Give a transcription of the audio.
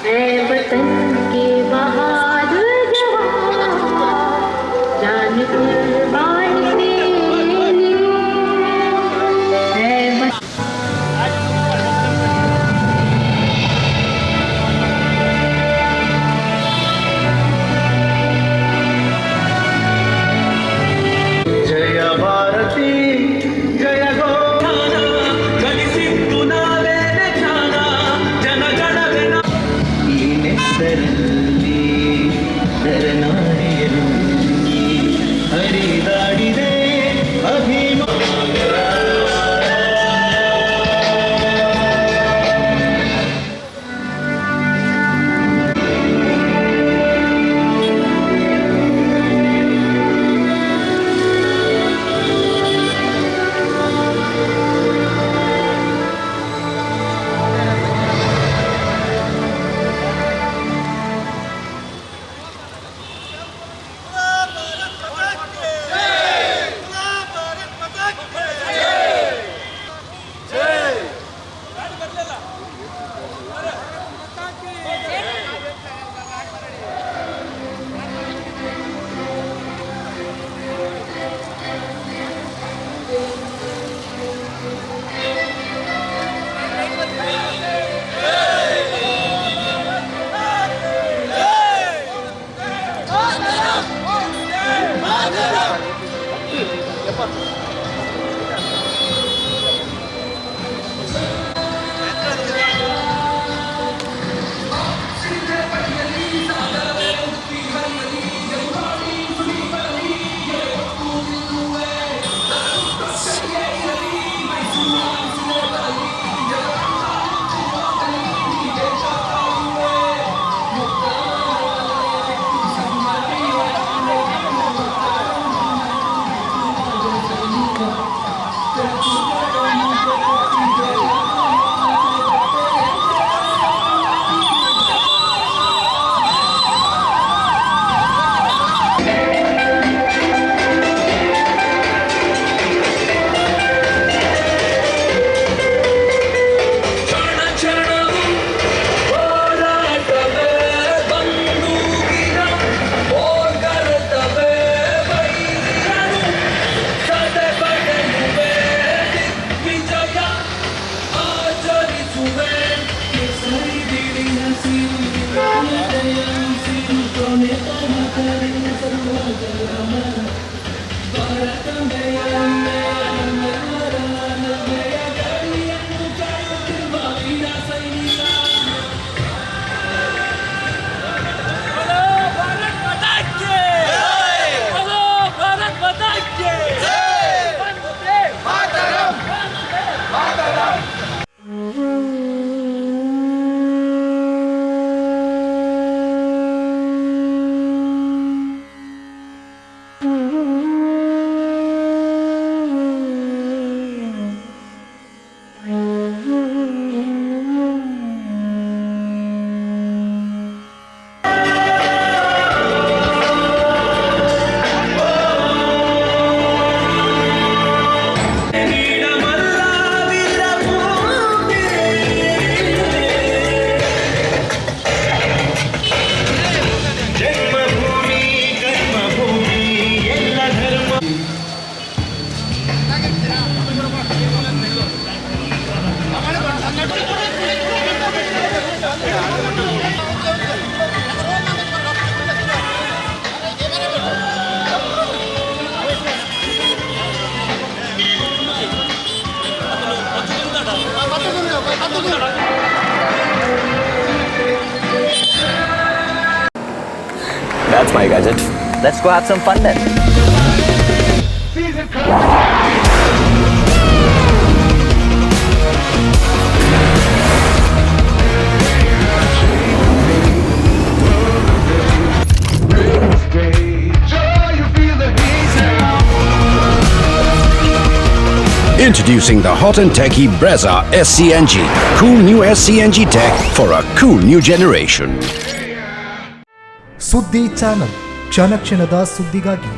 है वतन के बहादुर जवान, जान कुर्बान के लिए है जय भारती जय ಗೋಧಾನ ಕಲಿಸಿದ್ದು ನಾವೇನೆ ಜ್ಞಾನ ಜನಗಣವೆನ ಈ ನೆತ್ತರಲ್ಲಿ ನರನಾರಿಯರು ಹರಿದಾಡಿದೆ ಅಭಿಮಾನ That's my gadget. Let's go have some fun then. Introducing the hot and techy Brezza SCNG. Cool new SCNG tech for a cool new generation. ಸುದ್ದಿ ಚಾನಲ್ ಕ್ಷಣ ಕ್ಷಣದ ಸುದ್ದಿಗಾಗಿ